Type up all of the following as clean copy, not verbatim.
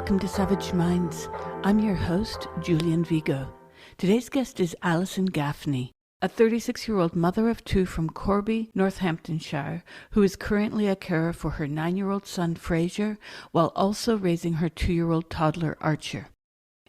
Welcome to Savage Minds. I'm your host, Julian Vigo. Today's guest is Alison Gaffney, a 36-year-old mother of two from Corby, Northamptonshire, who is currently a carer for her 9-year-old son, Fraser, while also raising her 2-year-old toddler, Archer.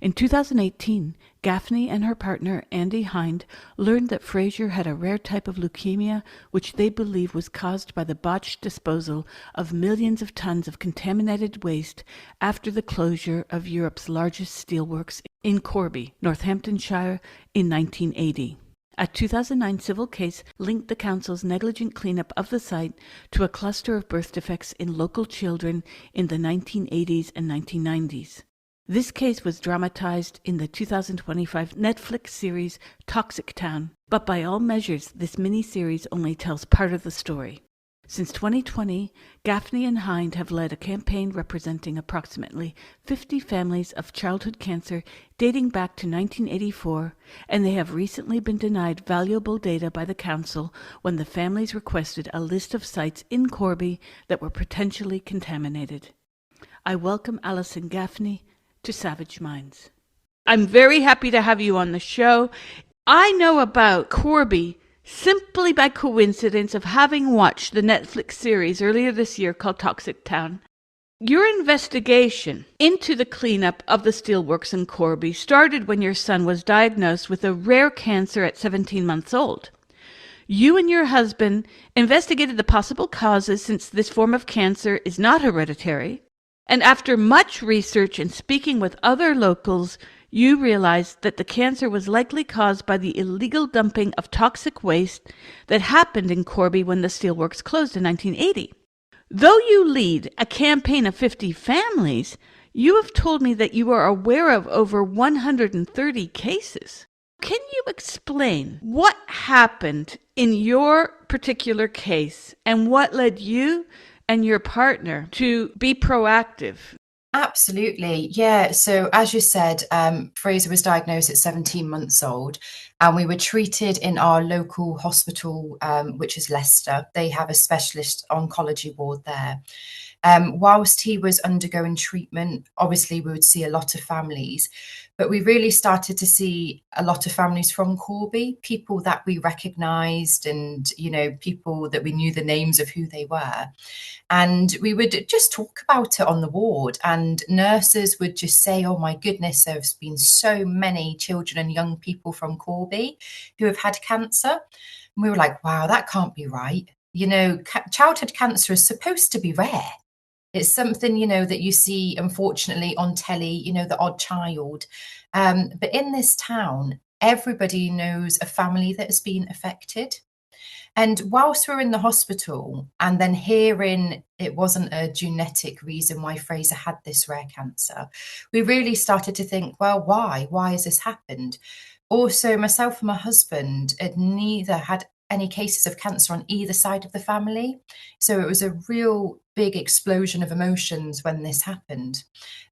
In 2018, Gaffney and her partner, Andy Hind, learned that Fraser had a rare type of leukemia which they believe was caused by the botched disposal of millions of tons of contaminated waste after the closure of Europe's largest steelworks in Corby, Northamptonshire, in 1980. A 2009 civil case linked the council's negligent cleanup of the site to a cluster of birth defects in local children in the 1980s and 1990s. This case was dramatized in the 2025 Netflix series Toxic Town, but by all measures, this mini-series only tells part of the story. Since 2020, Gaffney and Hind have led a campaign representing approximately 50 families of childhood cancer dating back to 1984, and they have recently been denied valuable data by the council when the families requested a list of sites in Corby that were potentially contaminated. I welcome Alison Gaffney to Savage Minds. I'm very happy to have you on the show. I know about Corby simply by coincidence of having watched the Netflix series earlier this year called Toxic Town. Your investigation into the cleanup of the steelworks in Corby started when your son was diagnosed with a rare cancer at 17 months old. You and your husband investigated the possible causes since this form of cancer is not hereditary. And after much research and speaking with other locals, you realized that the cancer was likely caused by the illegal dumping of toxic waste that happened in Corby when the steelworks closed in 1980. Though you lead a campaign of 50 families, you have told me that you are aware of over 130 cases. Can you explain what happened in your particular case and what led you and your partner to be proactive? Absolutely. Yeah. So as you said, Fraser was diagnosed at 17 months old, and we were treated in our local hospital, which is Leicester. They have a specialist oncology ward there. Whilst he was undergoing treatment, obviously we would see a lot of families, but we really started to see a lot of families from Corby, people that we recognised and, people that we knew the names of who they were. And we would just talk about it on the ward, and nurses would just say, oh my goodness, there's been so many children and young people from Corby who have had cancer. And we were like, wow, that can't be right. Childhood cancer is supposed to be rare. It's something, that you see, unfortunately, on telly, the odd child. But in this town, everybody knows a family that has been affected. And whilst we were in the hospital and then hearing it wasn't a genetic reason why Fraser had this rare cancer, we really started to think, well, why? Why has this happened? Also, myself and my husband had neither had any cases of cancer on either side of the family. So it was a real big explosion of emotions when this happened.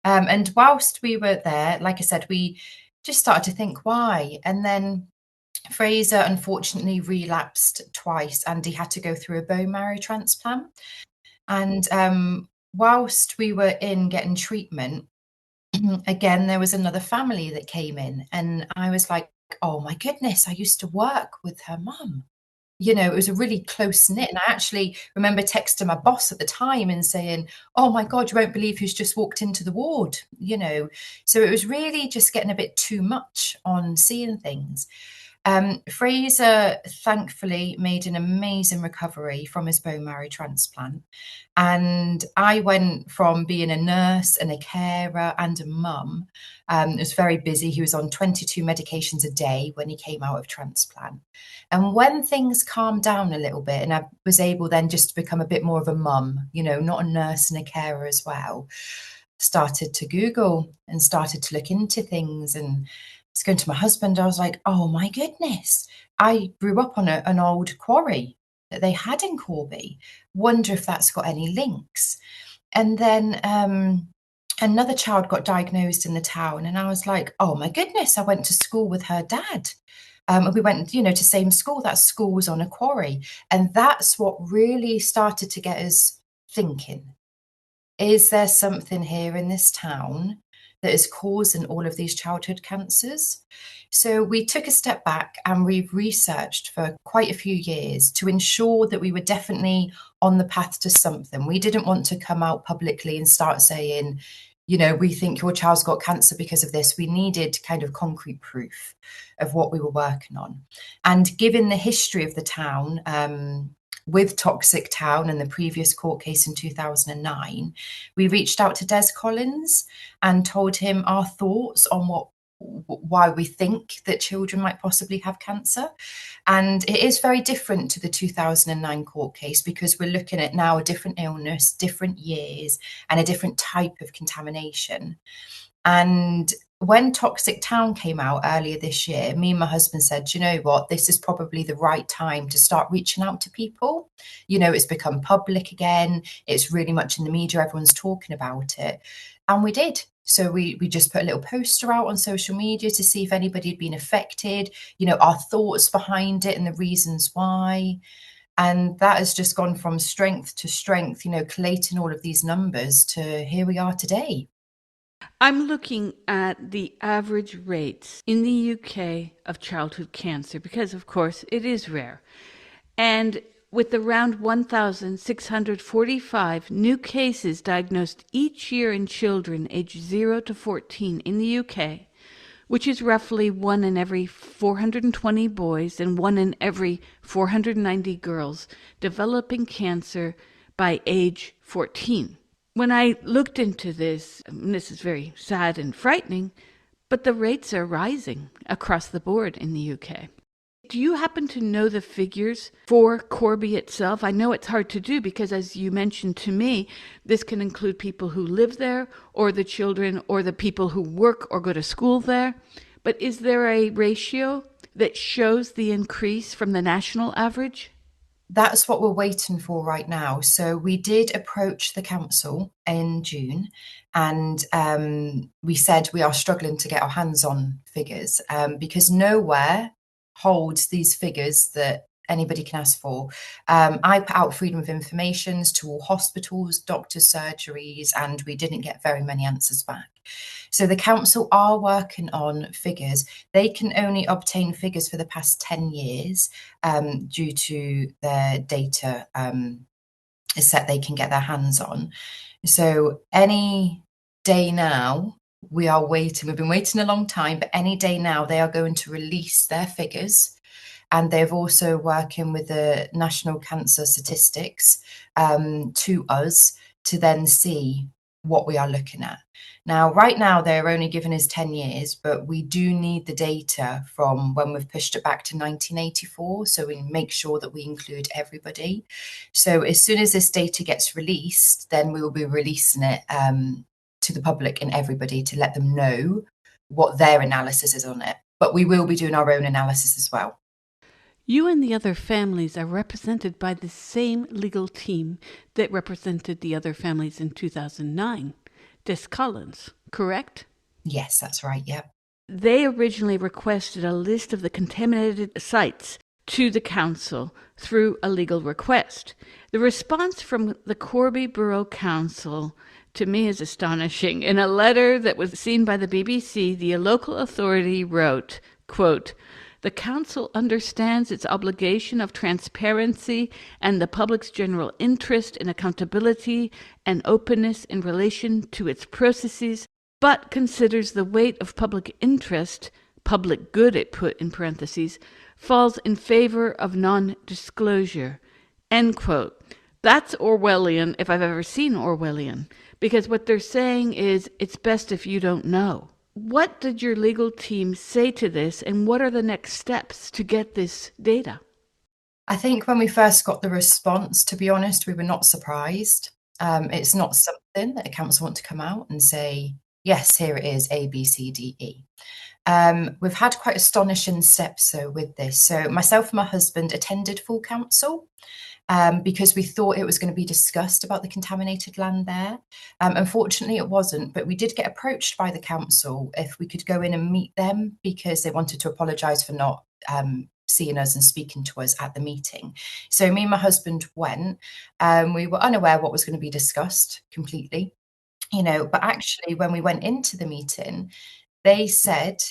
And whilst we were there, like I said, we just started to think why. And then Fraser unfortunately relapsed twice and he had to go through a bone marrow transplant. And whilst we were in getting treatment, again, there was another family that came in, and I was like, oh my goodness, I used to work with her mum. It was a really close knit. And I actually remember texting my boss at the time and saying, oh my God, you won't believe who's just walked into the ward, So it was really just getting a bit too much on seeing things. Fraser thankfully made an amazing recovery from his bone marrow transplant. And I went from being a nurse and a carer and a mum. It was very busy. He was on 22 medications a day when he came out of transplant. And when things calmed down a little bit and I was able then just to become a bit more of a mum, not a nurse and a carer as well, started to Google and started to look into things. And I was going to my husband, I was like, oh my goodness, I grew up on an old quarry that they had in Corby. Wonder if that's got any links. And then another child got diagnosed in the town, and I was like, oh my goodness, I went to school with her dad. We went, to same school. That school was on a quarry. And that's what really started to get us thinking. is there something here in this town that is causing all of these childhood cancers? So we took a step back and we've researched for quite a few years to ensure that we were definitely on the path to something. We didn't want to come out publicly and start saying, we think your child's got cancer because of this. We needed kind of concrete proof of what we were working on. And given the history of the town, with Toxic Town and the previous court case in 2009, we reached out to Des Collins and told him our thoughts on why we think that children might possibly have cancer. And it is very different to the 2009 court case because we're looking at now a different illness, different years, and a different type of contamination. And when Toxic Town came out earlier this year, me and my husband said, you know what, this is probably the right time to start reaching out to people. It's become public again. It's really much in the media. Everyone's talking about it. And we did. So we just put a little poster out on social media to see if anybody had been affected, our thoughts behind it and the reasons why. And that has just gone from strength to strength, collating all of these numbers to here we are today. I'm looking at the average rates in the UK of childhood cancer because, of course, it is rare. And with around 1,645 new cases diagnosed each year in children aged 0 to 14 in the UK, which is roughly 1 in every 420 boys and 1 in every 490 girls developing cancer by age 14. When I looked into this, and this is very sad and frightening, but the rates are rising across the board in the UK. Do you happen to know the figures for Corby itself? I know it's hard to do because, as you mentioned to me, this can include people who live there or the children or the people who work or go to school there. But is there a ratio that shows the increase from the national average? That's what we're waiting for right now. So we did approach the council in June and we said we are struggling to get our hands on figures because nowhere holds these figures that anybody can ask for. I put out freedom of information to all hospitals, doctors, surgeries, and we didn't get very many answers back. So the council are working on figures. They can only obtain figures for the past 10 years due to their data set they can get their hands on. So any day now, we are waiting. We've been waiting a long time, but any day now they are going to release their figures. And they're also working with the National Cancer Statistics to us to then see what we are looking at. Now, right now, they're only giving us 10 years, but we do need the data from when we've pushed it back to 1984. So we make sure that we include everybody. So as soon as this data gets released, then we will be releasing it to the public and everybody to let them know what their analysis is on it. But we will be doing our own analysis as well. You and the other families are represented by the same legal team that represented the other families in 2009, Des Collins, correct? Yes, that's right, yeah. They originally requested a list of the contaminated sites to the council through a legal request. The response from the Corby Borough Council to me is astonishing. In a letter that was seen by the BBC, the local authority wrote, quote, "The council understands its obligation of transparency and the public's general interest in accountability and openness in relation to its processes, but considers the weight of public interest, public good it put in parentheses, falls in favor of non-disclosure." End quote. That's Orwellian if I've ever seen Orwellian, because what they're saying is it's best if you don't know. What did your legal team say to this, and what are the next steps to get this data? I think when we first got the response, to be honest, we were not surprised. It's not something that a council want to come out and say, yes, here it is, A, B, C, D, E. We've had quite astonishing steps though with this. So myself and my husband attended full council because we thought it was going to be discussed about the contaminated land there. Unfortunately, it wasn't, but we did get approached by the council if we could go in and meet them because they wanted to apologise for not seeing us and speaking to us at the meeting. So me and my husband went. We were unaware what was going to be discussed completely, but actually when we went into the meeting, they said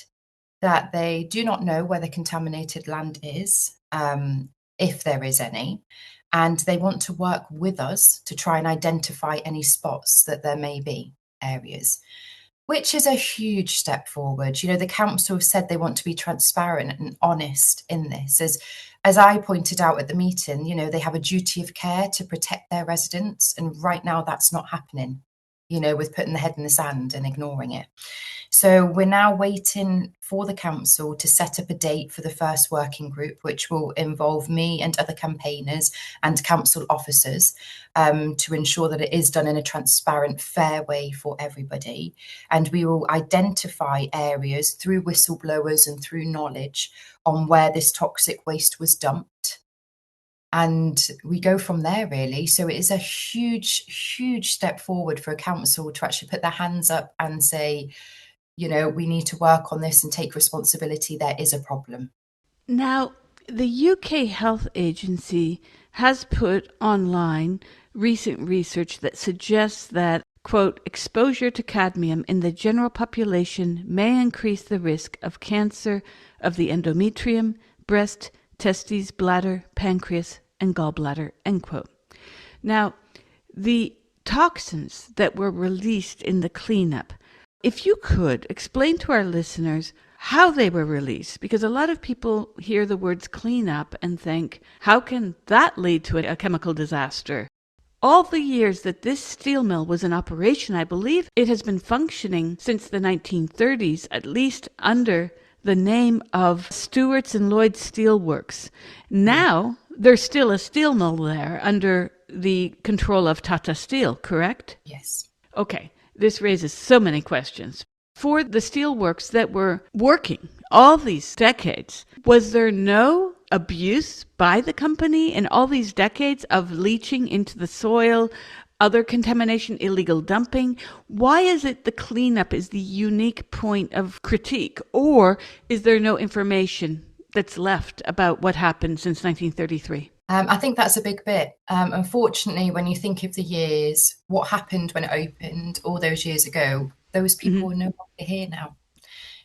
that they do not know where the contaminated land is, if there is any, and they want to work with us to try and identify any spots that there may be areas, which is a huge step forward. The council have said they want to be transparent and honest in this. As I pointed out at the meeting, they have a duty of care to protect their residents, and right now that's not happening, with putting the head in the sand and ignoring it. So we're now waiting for the council to set up a date for the first working group, which will involve me and other campaigners and council officers, to ensure that it is done in a transparent, fair way for everybody. And we will identify areas through whistleblowers and through knowledge on where this toxic waste was dumped. And we go from there, really. So it is a huge, huge step forward for a council to actually put their hands up and say, we need to work on this and take responsibility. There is a problem. Now, the UK Health Agency has put online recent research that suggests that, quote, exposure to cadmium in the general population may increase the risk of cancer of the endometrium, breast, testes, bladder, pancreas, and gallbladder, end quote. Now, the toxins that were released in the cleanup, if you could explain to our listeners how they were released, because a lot of people hear the words cleanup and think, how can that lead to a chemical disaster? All the years that this steel mill was in operation, I believe it has been functioning since the 1930s, at least under the name of Stewart's and Lloyd Steel Works. Now, there's still a steel mill there under the control of Tata Steel, correct? Yes. Okay, this raises so many questions. For the steelworks that were working all these decades, was there no abuse by the company in all these decades of leaching into the soil, other contamination, illegal dumping? Why is it the cleanup is the unique point of critique? Or is there no information that's left about what happened since 1933? I think that's a big bit. Unfortunately, when you think of the years, what happened when it opened all those years ago, those people are no longer here now.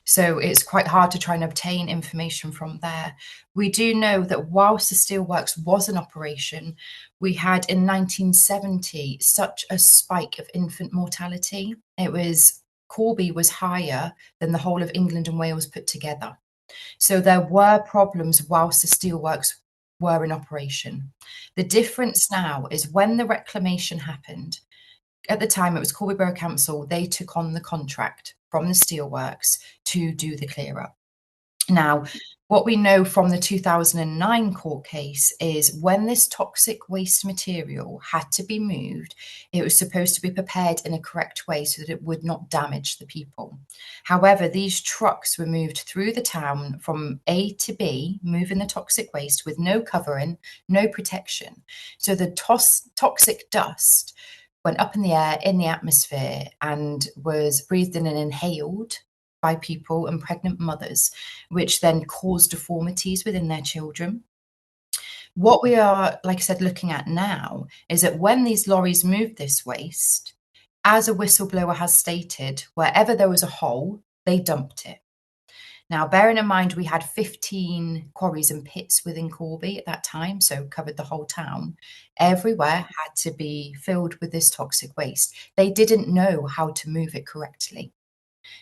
So it's quite hard to try and obtain information from there. We do know that whilst the steelworks was in operation, we had in 1970 such a spike of infant mortality. Corby was higher than the whole of England and Wales put together. So there were problems whilst the steelworks were in operation. The difference now is when the reclamation happened, at the time it was Corby Borough Council, they took on the contract from the steelworks to do the clear up. Now, what we know from the 2009 court case is when this toxic waste material had to be moved, it was supposed to be prepared in a correct way so that it would not damage the people. However, these trucks were moved through the town from A to B, moving the toxic waste with no covering, no protection. So the toxic dust went up in the air, in the atmosphere, and was breathed in and inhaled by people and pregnant mothers, which then caused deformities within their children. What we are, like I said, looking at now is that when these lorries moved this waste, as a whistleblower has stated, wherever there was a hole, they dumped it. Now, bearing in mind, we had 15 quarries and pits within Corby at that time, so covered the whole town. Everywhere had to be filled with this toxic waste. They didn't know how to move it correctly.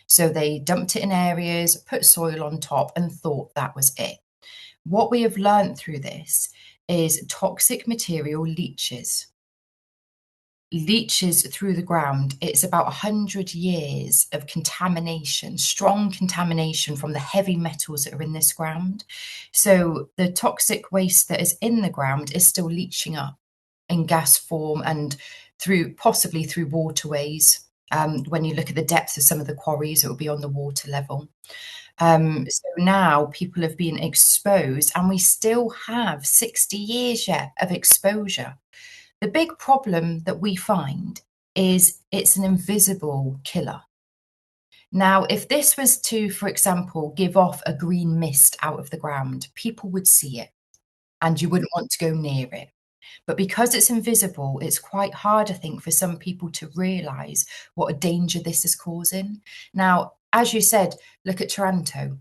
So they dumped it in areas, put soil on top, and thought that was it. What we have learned through this is toxic material leaches through the ground. It's about 100 years of contamination, strong contamination from the heavy metals that are in this ground. So the toxic waste that is in the ground is still leaching up in gas form and possibly through waterways. When you look at the depth of some of the quarries, it will be on the water level. So now people have been exposed, and we still have 60 years yet of exposure. The big problem that we find is it's an invisible killer. Now, if this was to, for example, give off a green mist out of the ground, people would see it and you wouldn't want to go near it. But because it's invisible, it's quite hard, I think, for some people to realise what a danger this is causing. Now, as you said, look at Taranto.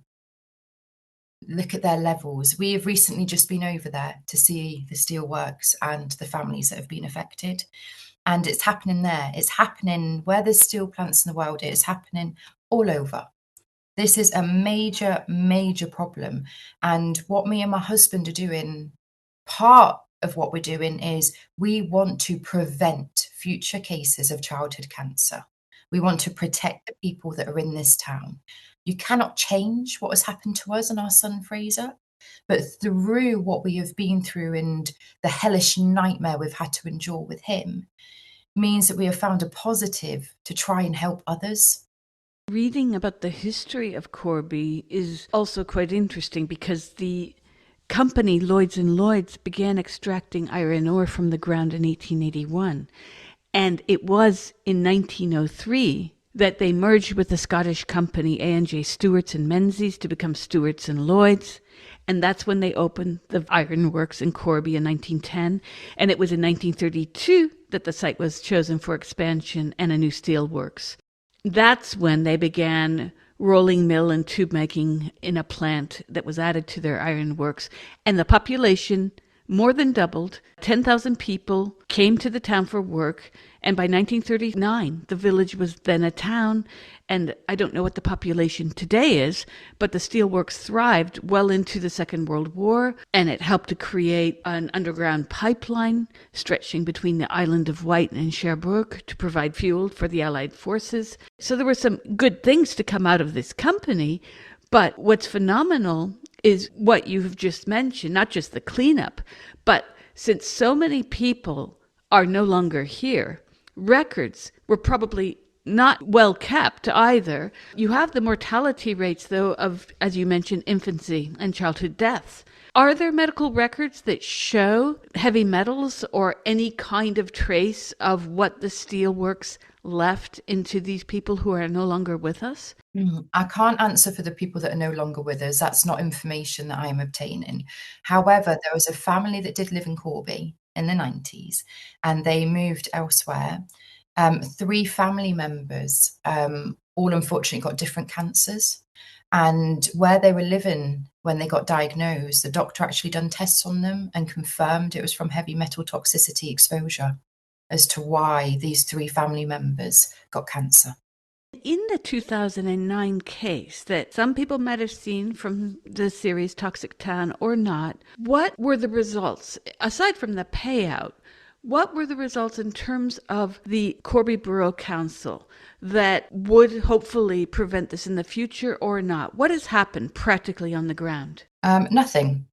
Look at their levels. We have recently just been over there to see the steelworks and the families that have been affected. And it's happening there. It's happening where there's steel plants in the world. It is happening all over. This is a major, major problem. And what me and my husband are doing, part of what we're doing is we want to prevent future cases of childhood cancer. We want to protect the people that are in this town. You cannot change what has happened to us and our son Fraser, but through what we have been through and the hellish nightmare we've had to endure with him means that we have found a positive to try and help others. Reading about the history of Corby is also quite interesting because the company Lloyds and Lloyds began extracting iron ore from the ground in 1881. And it was in 1903 that they merged with the Scottish company A&J Stewarts and Menzies to become Stewarts and Lloyds. And that's when they opened the iron works in Corby in 1910. And it was in 1932 that the site was chosen for expansion and a new steel works. That's when they began rolling mill and tube making in a plant that was added to their iron works. And the population more than doubled. 10,000 people came to the town for work. And by 1939, the village was then a town. And I don't know what the population today is, but the steelworks thrived well into the Second World War. And it helped to create an underground pipeline stretching between the island of Wight and Cherbourg to provide fuel for the Allied forces. So there were some good things to come out of this company. But what's phenomenal is what you have just mentioned, not just the cleanup, but since so many people are no longer here, records were probably not well kept either. You have the mortality rates, though, of, as you mentioned, infancy and childhood deaths. Are there medical records that show heavy metals or any kind of trace of what the steelworks left into these people who are no longer with us? I can't answer for the people that are no longer with us. That's not information that I am obtaining. However, there was a family that did live in Corby in the 90s and they moved elsewhere. 3 family members, all unfortunately got different cancers. And where they were living when they got diagnosed, the doctor actually done tests on them and confirmed it was from heavy metal toxicity exposure as to why these 3 family members got cancer. In the 2009 case that some people might have seen from the series Toxic Town or not, what were the results? Aside from the payout, what were the results in terms of the Corby Borough Council that would hopefully prevent this in the future or not? What has happened practically on the ground? Nothing.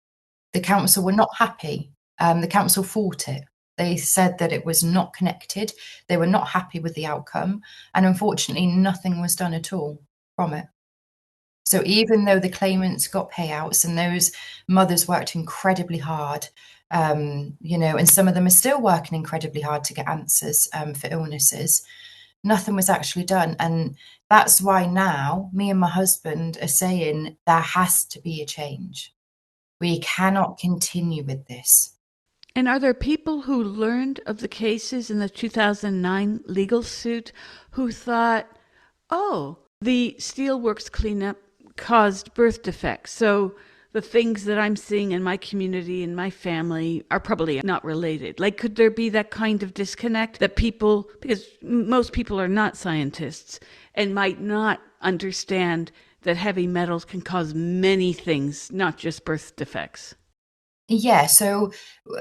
The council were not happy. The council fought it. They said that it was not connected. They were not happy with the outcome. And unfortunately, nothing was done at all from it. So even though the claimants got payouts and those mothers worked incredibly hard, and some of them are still working incredibly hard to get answers for illnesses, nothing was actually done. And that's why now me and my husband are saying there has to be a change. We cannot continue with this. And are there people who learned of the cases in the 2009 legal suit who thought, oh, the steelworks cleanup caused birth defects, so the things that I'm seeing in my community and my family are probably not related? Like, could there be that kind of disconnect that people, because most people are not scientists and might not understand that heavy metals can cause many things, not just birth defects? Yeah, so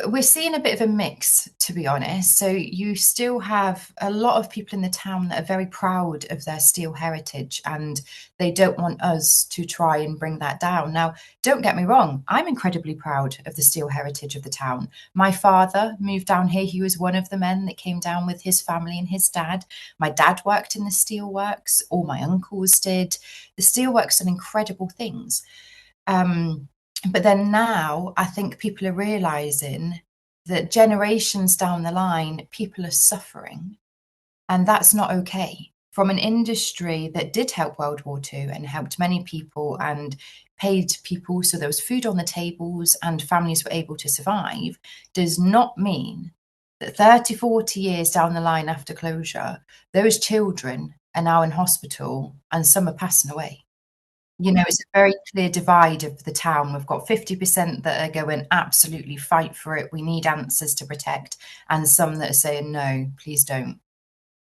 we're seeing a bit of a mix, to be honest. So you still have a lot of people in the town that are very proud of their steel heritage and they don't want us to try and bring that down. Now, don't get me wrong, I'm incredibly proud of the steel heritage of the town. My father moved down here. He was one of the men that came down with his family and his dad. My dad worked in the steelworks. All my uncles did. The steelworks are incredible things. But then now I think people are realizing that generations down the line, people are suffering, and that's not okay. from an industry that did help World War II and helped many people and paid people so there was food on the tables and families were able to survive, does not mean that 30, 40 years down the line after closure, those children are now in hospital and some are passing away. It's a very clear divide of the town. We've got 50% that are going, absolutely fight for it, we need answers to protect, and some that are saying, no, please don't.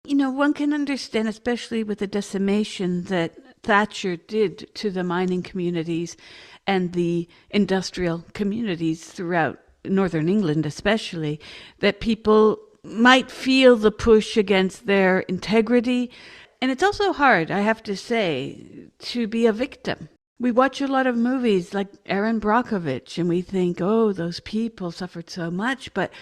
One can understand, especially with the decimation that Thatcher did to the mining communities and the industrial communities throughout Northern England especially, that people might feel the push against their integrity. And it's also hard, I have to say, to be a victim. We watch a lot of movies like Erin Brockovich and we think, oh, those people suffered so much. But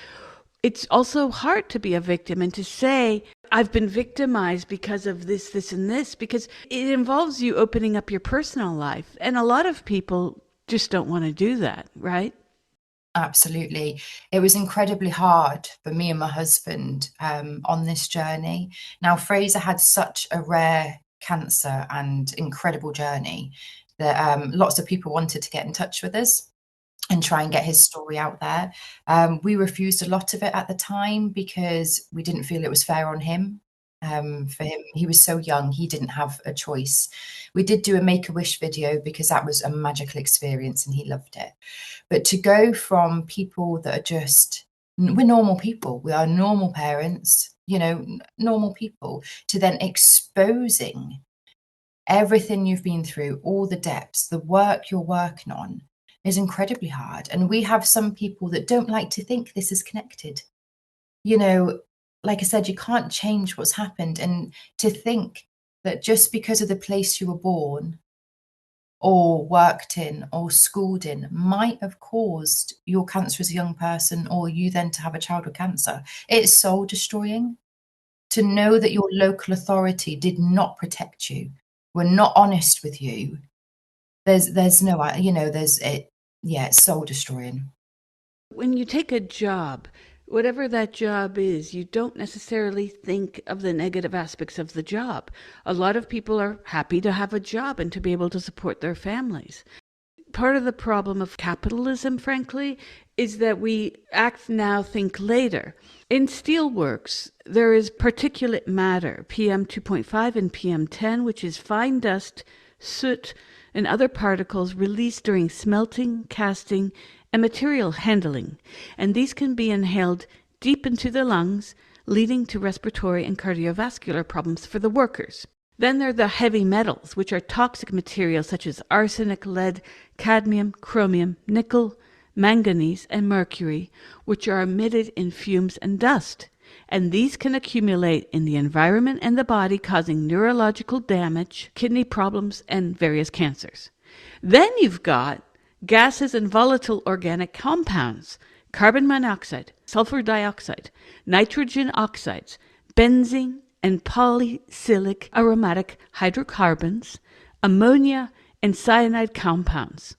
it's also hard to be a victim and to say, I've been victimized because of this, this, and this, because it involves you opening up your personal life. And a lot of people just don't want to do that, right? Absolutely. It was incredibly hard for me and my husband on this journey. Now, Fraser had such a rare cancer and incredible journey that lots of people wanted to get in touch with us and try and get his story out there. We refused a lot of it at the time because we didn't feel it was fair on him. For him, he was so young, he didn't have a choice. We did do a Make-A-Wish video because that was a magical experience and he loved it. But to go from people that are just, we're normal people, we are normal parents, normal people, to then exposing everything you've been through, all the depths, the work you're working on, is incredibly hard. And we have some people that don't like to think this is connected. Like I said, you can't change what's happened. And to think that just because of the place you were born or worked in or schooled in might have caused your cancer as a young person or you then to have a child with cancer, it's soul destroying. To know that your local authority did not protect you, were not honest with you, there's no, it's soul destroying. When you take a job, whatever that job is, you don't necessarily think of the negative aspects of the job. A lot of people are happy to have a job and to be able to support their families. Part of the problem of capitalism, frankly, is that we act now, think later. In steelworks, there is particulate matter, PM2.5 and PM10, which is fine dust, soot, and other particles released during smelting, casting, and material handling, and these can be inhaled deep into the lungs, leading to respiratory and cardiovascular problems for the workers. Then there are the heavy metals, which are toxic materials such as arsenic, lead, cadmium, chromium, nickel, manganese, and mercury, which are emitted in fumes and dust. And these can accumulate in the environment and the body, causing neurological damage, kidney problems, and various cancers. Then you've got gases and volatile organic compounds, carbon monoxide, sulfur dioxide, nitrogen oxides, benzene, and polycyclic aromatic hydrocarbons, ammonia, and cyanide compounds.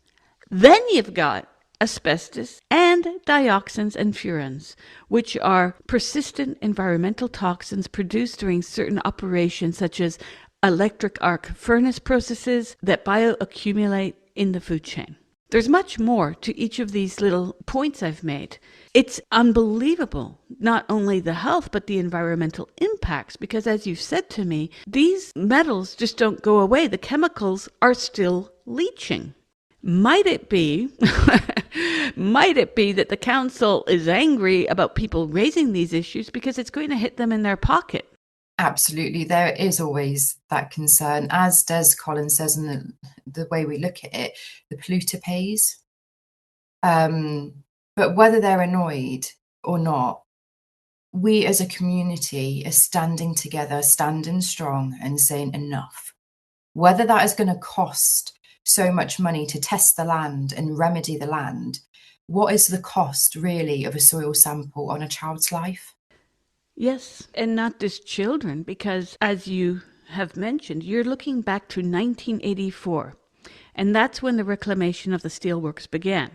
Then you've got asbestos and dioxins and furans, which are persistent environmental toxins produced during certain operations such as electric arc furnace processes that bioaccumulate in the food chain. There's much more to each of these little points I've made. It's unbelievable, not only the health, but the environmental impacts, because as you've said to me, these metals just don't go away. The chemicals are still leaching. Might it be that the council is angry about people raising these issues because it's going to hit them in their pocket? Absolutely. There is always that concern, as does Colin says, in the way we look at it, the polluter pays. But whether they're annoyed or not, we as a community are standing together, standing strong and saying enough. Whether that is going to cost so much money to test the land and remedy the land, what is the cost really of a soil sample on a child's life? Yes, and not just children, because as you have mentioned, you're looking back to 1984, and that's when the reclamation of the steelworks began.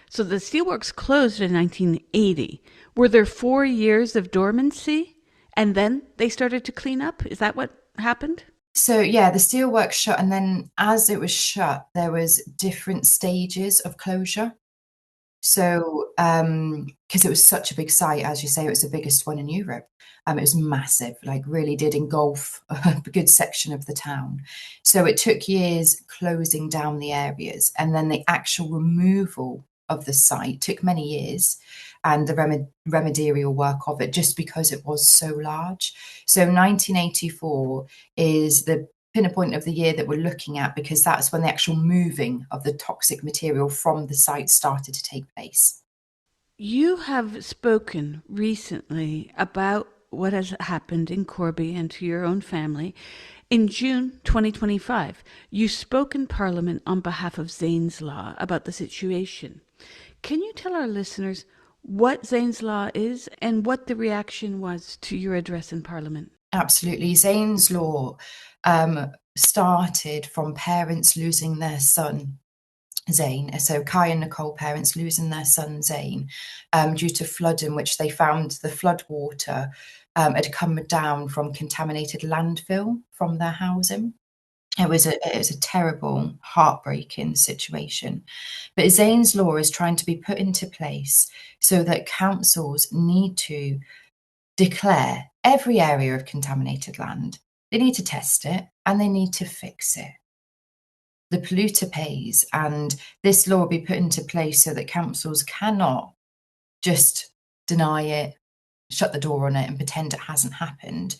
So the steelworks closed in 1980. Were there 4 years of dormancy, and then they started to clean up? Is that what happened? So yeah, the steelworks shut, and then as it was shut, there was different stages of closure. So, because it was such a big site, as you say, it was the biggest one in Europe. It was massive, like really did engulf a good section of the town. So it took years closing down the areas, and then the actual removal of the site took many years, and the remedial work of it, just because it was so large. So 1984 is the pinpoint of the year that we're looking at, because that's when the actual moving of the toxic material from the site started to take place. You have spoken recently about what has happened in Corby and to your own family. In June 2025, you spoke in Parliament on behalf of Zane's Law about the situation. Can you tell our listeners what Zane's Law is and what the reaction was to your address in Parliament? Absolutely. Zane's Law started from parents losing their son, Zane. So Kai and Nicole, parents losing their son Zane, due to flooding, which they found the flood water had come down from contaminated landfill from their housing. It was a terrible, heartbreaking situation. But Zane's Law is trying to be put into place so that councils need to declare every area of contaminated land. They need to test it and they need to fix it. The polluter pays, and this law will be put into place so that councils cannot just deny it, shut the door on it, and pretend it hasn't happened.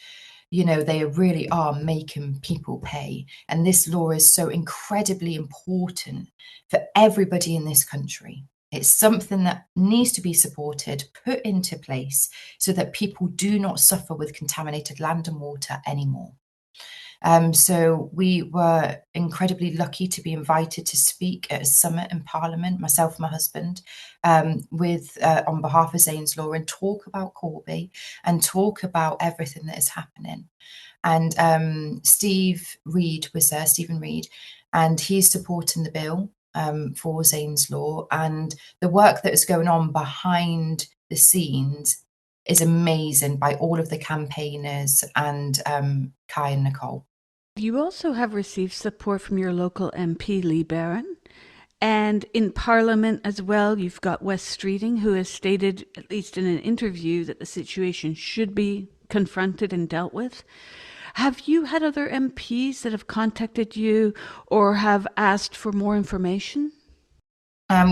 They really are making people pay. And this law is so incredibly important for everybody in this country. It's something that needs to be supported, put into place so that people do not suffer with contaminated land and water anymore. So we were incredibly lucky to be invited to speak at a summit in Parliament, myself and my husband, with on behalf of Zane's Law, and talk about Corby and talk about everything that is happening. And Stephen Reid, and he's supporting the bill for Zane's Law. And the work that is going on behind the scenes is amazing by all of the campaigners and Kai and Nicole. You also have received support from your local MP, Lee Barron. And in Parliament as well, you've got Wes Streeting, who has stated, at least in an interview, that the situation should be confronted and dealt with. Have you had other MPs that have contacted you or have asked for more information?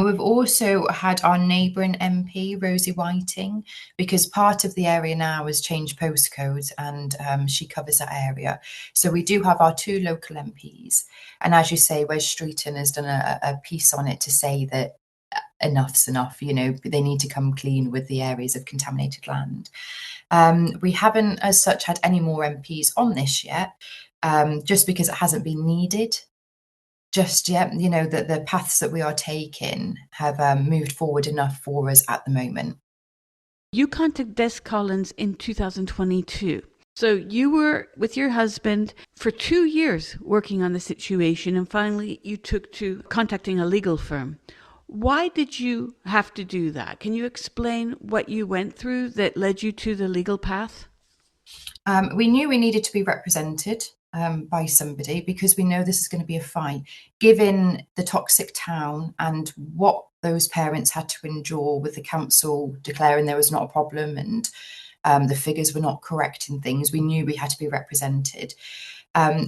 We've also had our neighbouring MP, Rosie Whiting, because part of the area now has changed postcodes, and she covers that area. So we do have our two local MPs. And as you say, Wes Streeton has done a piece on it to say that enough's enough, they need to come clean with the areas of contaminated land. We haven't as such had any more MPs on this yet, just because it hasn't been needed just yet. That the paths that we are taking have moved forward enough for us at the moment. You contacted Des Collins in 2022. So you were with your husband for 2 years working on the situation, and finally you took to contacting a legal firm. Why did you have to do that? Can you explain what you went through that led you to the legal path? We knew we needed to be represented by somebody, because we know this is going to be a fight, given the toxic town and what those parents had to endure with the council declaring there was not a problem, and the figures were not correct and things. We knew we had to be represented.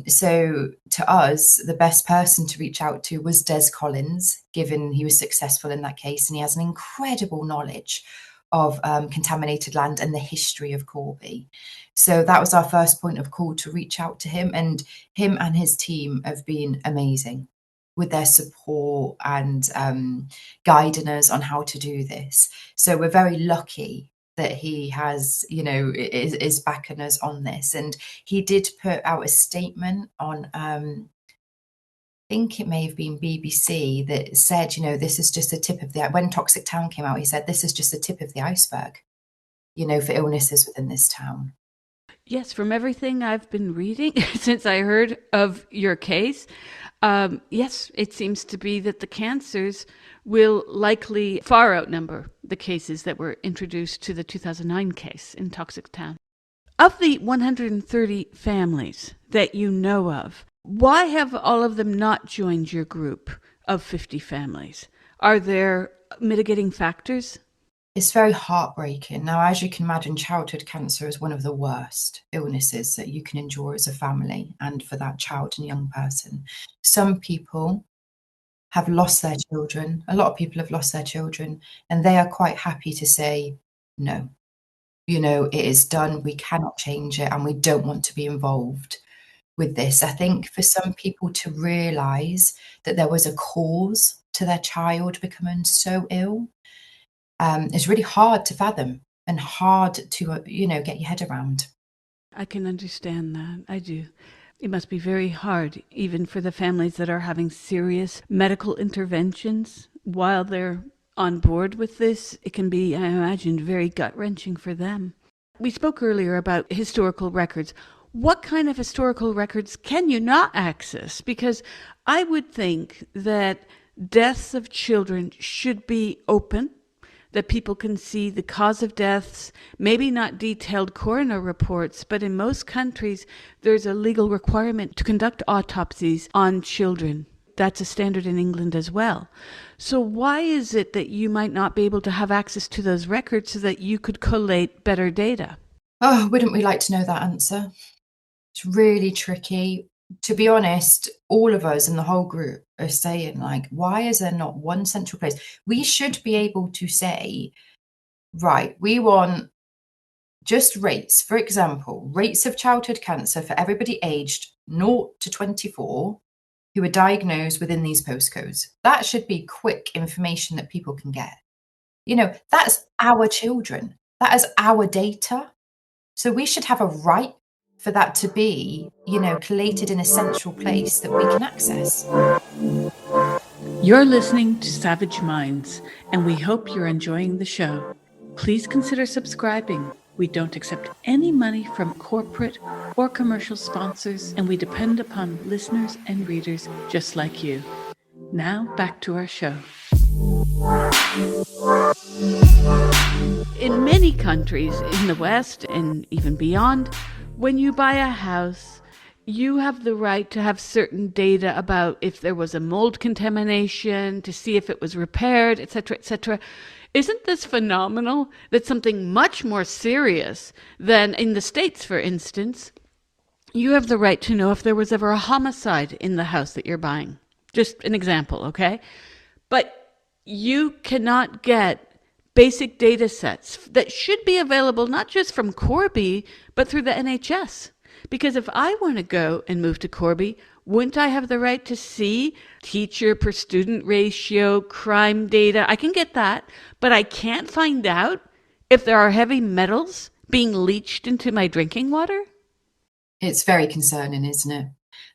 So to us, the best person to reach out to was Des Collins, given he was successful in that case and he has an incredible knowledge of contaminated land and the history of Corby. So that was our first point of call, to reach out to him and his team have been amazing with their support and guiding us on how to do this. So we're very lucky that he has, is backing us on this. And he did put out a statement on, I think it may have been BBC, that said, this is just the tip of the, when Toxic Town came out, he said, this is just the tip of the iceberg, for illnesses within this town. Yes, from everything I've been reading since I heard of your case, yes, it seems to be that the cancers will likely far outnumber the cases that were introduced to the 2009 case in Toxic Town. Of the 130 families that you know of, why have all of them not joined your group of 50 families? Are there mitigating factors? It's very heartbreaking. Now, as you can imagine, childhood cancer is one of the worst illnesses that you can endure as a family and for that child and young person. Some people have lost their children. A lot of people have lost their children, and they are quite happy to say, no, it is done. We cannot change it, and we don't want to be involved with this. I think for some people to realize that there was a cause to their child becoming so ill is really hard to fathom and hard to, get your head around. I can understand that. I do. It must be very hard, even for the families that are having serious medical interventions while they're on board with this. It can be, I imagine, very gut-wrenching for them. We spoke earlier about historical records. What kind of historical records can you not access? Because I would think that deaths of children should be open, that people can see the cause of deaths, maybe not detailed coroner reports, but in most countries, there's a legal requirement to conduct autopsies on children. That's a standard in England as well. So why is it that you might not be able to have access to those records so that you could collate better data? Oh, wouldn't we like to know that answer? It's really tricky. To be honest, all of us in the whole group are saying, like, why is there not one central place? We should be able to say, right, we want just rates, for example, rates of childhood cancer for everybody aged 0 to 24 who are diagnosed within these postcodes. That should be quick information that people can get. That's our children. That is our data. So we should have a right for that to be, collated in a central place that we can access. You're listening to Savage Minds, and we hope you're enjoying the show. Please consider subscribing. We don't accept any money from corporate or commercial sponsors, and we depend upon listeners and readers just like you. Now, back to our show. In many countries in the West and even beyond, when you buy a house, you have the right to have certain data about if there was a mold contamination, to see if it was repaired, etc., etc. Isn't this phenomenal that something much more serious than in the States, for instance, you have the right to know if there was ever a homicide in the house that you're buying? Just an example, okay? But you cannot get basic data sets that should be available not just from Corby, but through the NHS. Because if I want to go and move to Corby, wouldn't I have the right to see teacher per student ratio, crime data? I can get that, but I can't find out if there are heavy metals being leached into my drinking water? It's very concerning, isn't it?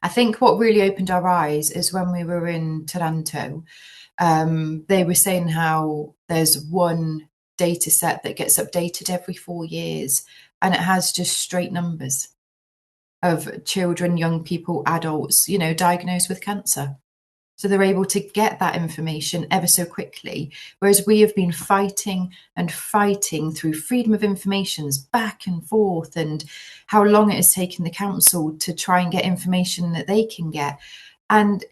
I think what really opened our eyes is when we were in Toronto. They were saying how there's one data set that gets updated every 4 years, and it has just straight numbers of children, young people, adults, diagnosed with cancer. So they're able to get that information ever so quickly, whereas we have been fighting and fighting through freedom of informations back and forth, and how long it has taken the council to try and get information that they can get. And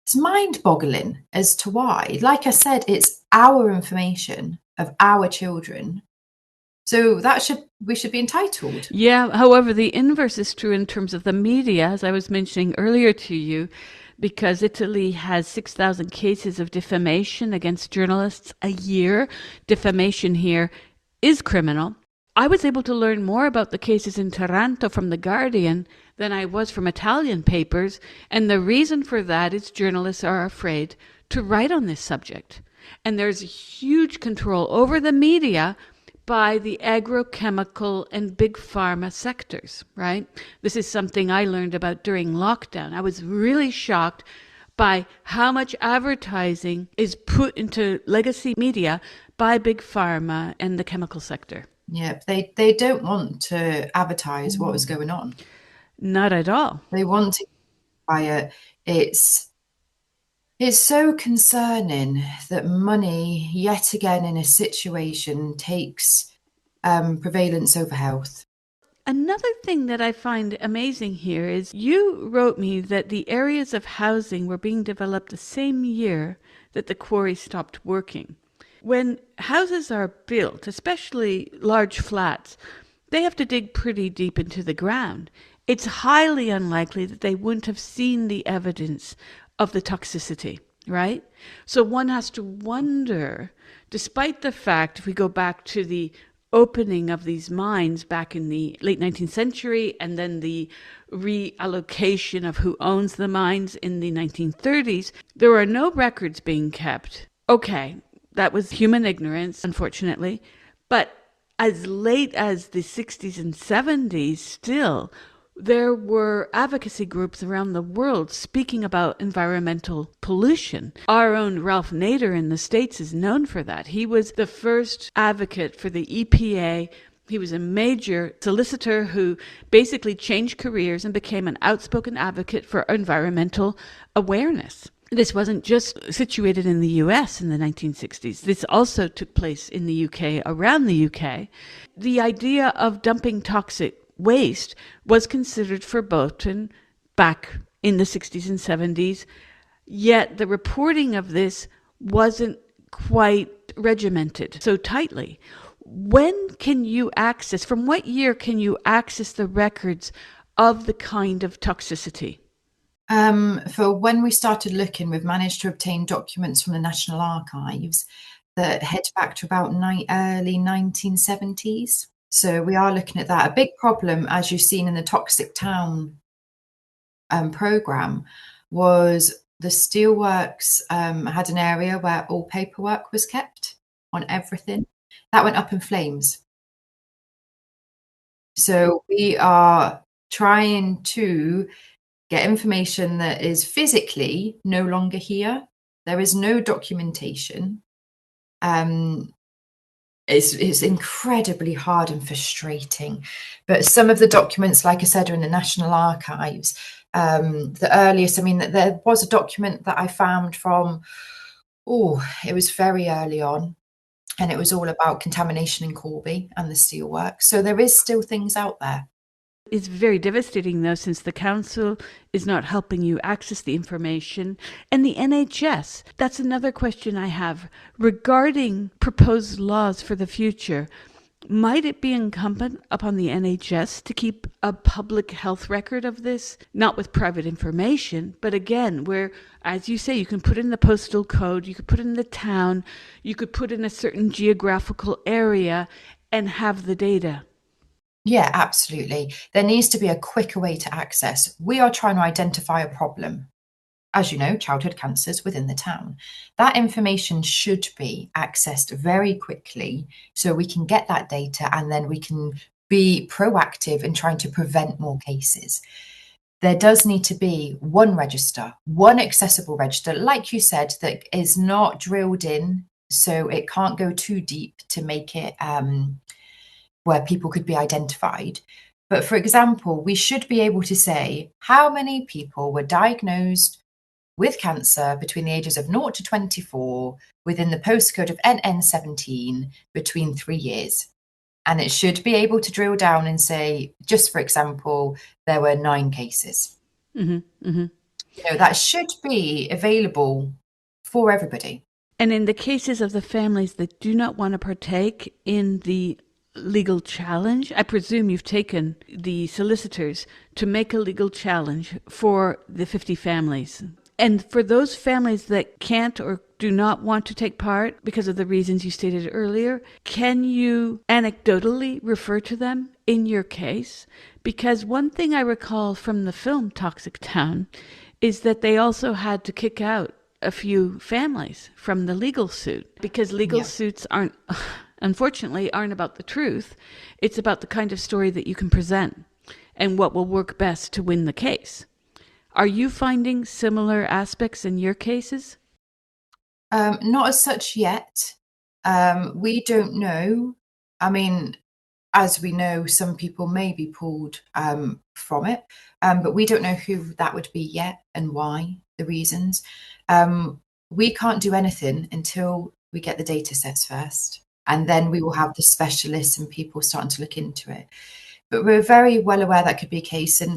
it's mind-boggling as to why. Like I said, it's our information of our children. So we should be entitled. Yeah, however, the inverse is true in terms of the media, as I was mentioning earlier to you, because Italy has 6,000 cases of defamation against journalists a year. Defamation here is criminal. I was able to learn more about the cases in Taranto from The Guardian than I was from Italian papers, and the reason for that is journalists are afraid to write on this subject. And there's huge control over the media by the agrochemical and big pharma sectors, right? This is something I learned about during lockdown. I was really shocked by how much advertising is put into legacy media by big pharma and the chemical sector. Yeah, they don't want to advertise what was going on. Not at all. They want to buy it. It's so concerning that money, yet again in a situation, takes prevalence over health. Another thing that I find amazing here is you wrote me that the areas of housing were being developed the same year that the quarry stopped working. When houses are built, especially large flats, they have to dig pretty deep into the ground. It's highly unlikely that they wouldn't have seen the evidence of the toxicity, right? So one has to wonder, despite the fact, if we go back to the opening of these mines back in the late 19th century and then the reallocation of who owns the mines in the 1930s, there are no records being kept. Okay, that was human ignorance, unfortunately. But as late as the 60s and 70s, still, there were advocacy groups around the world speaking about environmental pollution. Our own Ralph Nader in the States is known for that. He was the first advocate for the EPA. He was a major solicitor who basically changed careers and became an outspoken advocate for environmental awareness. This wasn't just situated in the US in the 1960s. This also took place in the UK, around the UK. The idea of dumping toxic waste was considered verboten back in the 60s and 70s, yet the reporting of this wasn't quite regimented so tightly. When can you access, from what year can you access the records of the kind of toxicity? For when we started looking, we've managed to obtain documents from the National Archives that head back to about early 1970s. So we are looking at that. A big problem, as you've seen in the Toxic Town programme, was the steelworks had an area where all paperwork was kept on everything. That went up in flames. So we are trying to get information that is physically no longer here. There is no documentation. It's incredibly hard and frustrating. But some of the documents, like I said, are in the National Archives. The earliest, I mean, there was a document that I found from, it was very early on, and it was all about contamination in Corby and the steelworks. So there is still things out there. It's very devastating, though, since the council is not helping you access the information. And the NHS, that's another question I have regarding proposed laws for the future. Might it be incumbent upon the NHS to keep a public health record of this? Not with private information, but again, where, as you say, you can put in the postal code, you could put in the town, you could put in a certain geographical area and have the data. Yeah, absolutely. There needs to be a quicker way to access. We are trying to identify a problem. As you know, childhood cancers within the town. That information should be accessed very quickly so we can get that data and then we can be proactive in trying to prevent more cases. There does need to be one register, one accessible register, like you said, that is not drilled in so it can't go too deep to make it where people could be identified. But for example, we should be able to say how many people were diagnosed with cancer between the ages of 0 to 24 within the postcode of NN17 between 3 years. And it should be able to drill down and say, just for example, there were 9 cases. That should be available for everybody. And in the cases of the families that do not want to partake in the legal challenge, I presume you've taken the solicitors to make a legal challenge for the 50 families. And for those families that can't or do not want to take part because of the reasons you stated earlier, can you anecdotally refer to them in your case? Because one thing I recall from the film Toxic Town is that they also had to kick out a few families from the legal suit because legal suits unfortunately aren't about the truth. It's about the kind of story that you can present and what will work best to win the case. Are you finding similar aspects in your cases? Not as such yet. We don't know. I mean, as we know, some people may be pulled from it, but we don't know who that would be yet and why, the reasons. We can't do anything until we get the data sets first, and then we will have the specialists and people starting to look into it. but we're very well aware that could be a case. And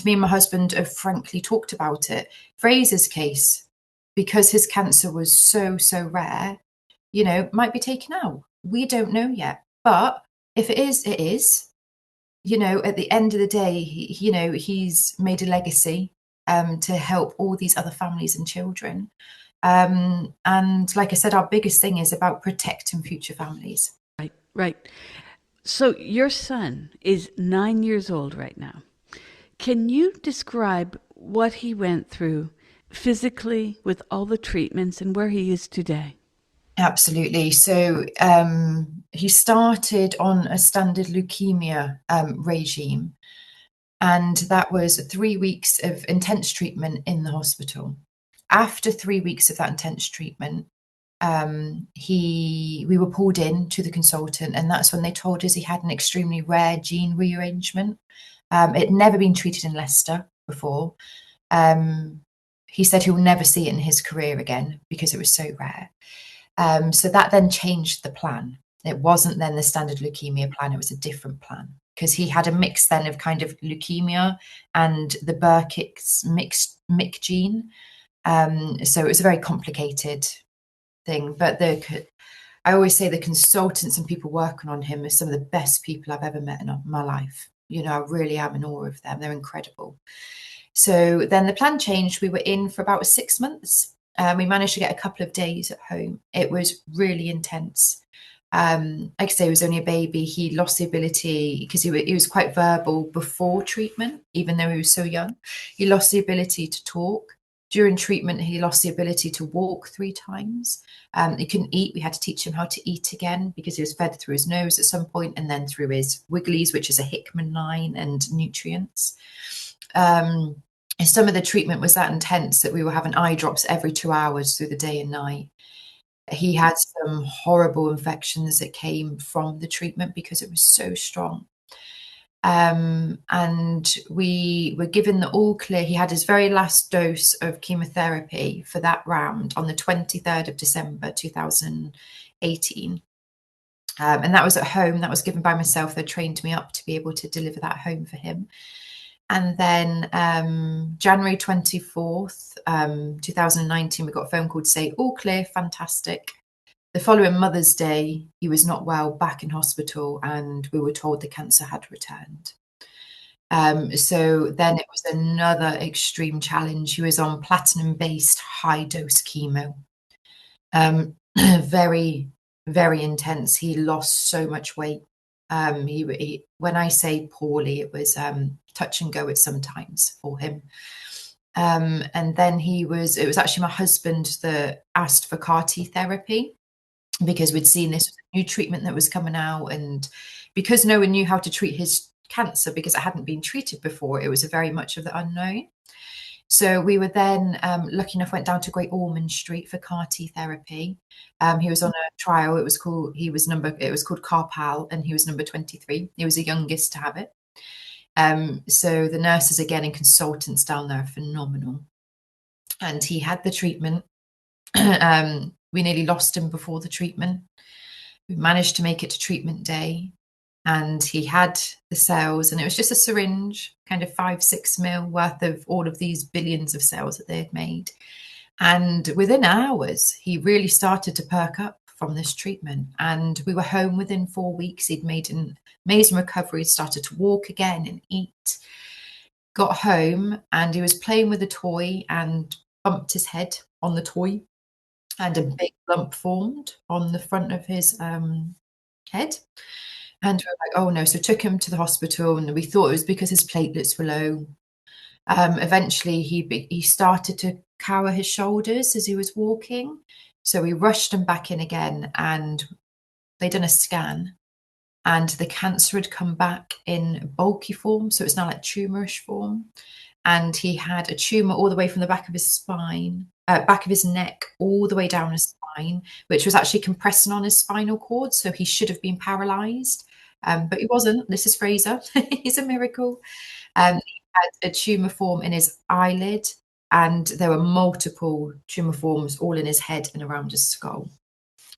me and my husband have frankly talked about it. Fraser's case, because his cancer was so rare, might be taken out. We don't know yet. But if it is, it is. At the end of the day, he's made a legacy to help all these other families and children. And like I said, our biggest thing is about protecting future families. Right, right. So your son is 9 years old right now. Can you describe what he went through physically with all the treatments and where he is today? Absolutely. So he started on a standard leukemia regime, and that was 3 weeks of intense treatment in the hospital. After 3 weeks of that intense treatment, we were pulled in to the consultant, and that's when they told us he had an extremely rare gene rearrangement. It had never been treated in Leicester before. He said he'll never see it in his career again because it was so rare. So that then changed the plan. It wasn't then the standard leukemia plan, it was a different plan because he had a mix then of kind of leukemia and the Burkitt's MYC gene. So it was a very complicated thing. But I always say the consultants and people working on him are some of the best people I've ever met in my life. I really am in awe of them. They're incredible. So then the plan changed. We were in for about 6 months. We managed to get a couple of days at home. It was really intense. Like I say, he was only a baby. He lost the ability because he was quite verbal before treatment, even though he was so young. He lost the ability to talk. During treatment, he lost the ability to walk 3 times. He couldn't eat. We had to teach him how to eat again because he was fed through his nose at some point and then through his wigglies, which is a Hickman line, and nutrients. Some of the treatment was that intense that we were having eye drops every 2 hours through the day and night. He had some horrible infections that came from the treatment because it was so strong. And we were given the all clear. He had his very last dose of chemotherapy for that round on the 23rd of December 2018. And that was at home. That was given by myself. They trained me up to be able to deliver that home for him. And then January 24th, 2019, we got a phone call to say, all clear, fantastic. The following Mother's Day, he was not well, back in hospital, and we were told the cancer had returned. So then it was another extreme challenge. He was on platinum-based high-dose chemo. Very, very intense. He lost so much weight. When I say poorly, it was touch and go at sometimes for him. And then it was actually my husband that asked for CAR T therapy because we'd seen this new treatment that was coming out, and because no one knew how to treat his cancer because it hadn't been treated before, it was very much of the unknown. So we were then lucky enough, went down to Great Ormond Street for CAR T therapy. He was on a trial. It was called CARPAL, and he was number 23. He was the youngest to have it. So the nurses again and consultants down there are phenomenal. And he had the treatment. We nearly lost him before the treatment. We managed to make it to treatment day, and he had the cells, and it was just a syringe, kind of 5-6 mil worth of all of these billions of cells that they had made. And within hours, he really started to perk up from this treatment. And we were home within 4 weeks. He'd made an amazing recovery, started to walk again and eat. Got home, and he was playing with a toy and bumped his head on the toy, and a big lump formed on the front of his head. And we were like, oh no. So took him to the hospital, and we thought it was because his platelets were low. Eventually he started to cower his shoulders as he was walking. So we rushed him back in again, and they'd done a scan, and the cancer had come back in bulky form. So it's now like tumorish form. And he had a tumor all the way from the back of his spine, back of his neck, all the way down his spine, which was actually compressing on his spinal cord. So he should have been paralyzed, but he wasn't. This is Fraser. He's a miracle. He had a tumor form in his eyelid, and there were multiple tumor forms all in his head and around his skull.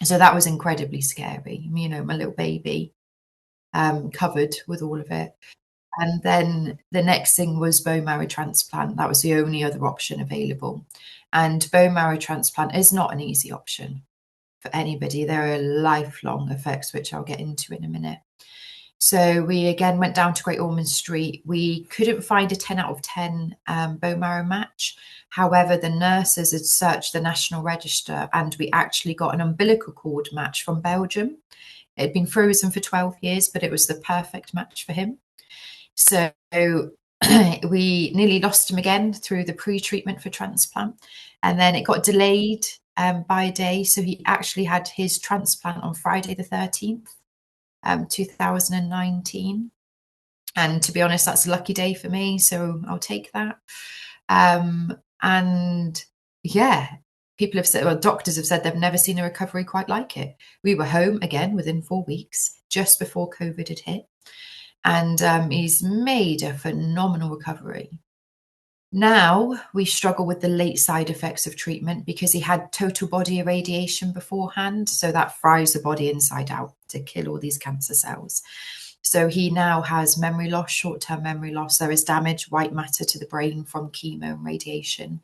So that was incredibly scary. My little baby. covered with all of it. And then the next thing was bone marrow transplant. That was the only other option available. And bone marrow transplant is not an easy option for anybody. There are lifelong effects, which I'll get into in a minute. So we again went down to Great Ormond Street. We couldn't find a 10 out of 10 bone marrow match. However, the nurses had searched the National Register and we actually got an umbilical cord match from Belgium. It had been frozen for 12 years, but it was the perfect match for him. So we nearly lost him again through the pre-treatment for transplant. And then it got delayed by a day. So he actually had his transplant on Friday the 13th, 2019. And to be honest, that's a lucky day for me. So I'll take that. And yeah, people have said, well, doctors have said they've never seen a recovery quite like it. We were home again within 4 weeks, just before COVID had hit. And he's made a phenomenal recovery. Now we struggle with the late side effects of treatment because he had total body irradiation beforehand. So that fries the body inside out to kill all these cancer cells. So he now has memory loss, short-term memory loss. There is damaged white matter to the brain from chemo and radiation.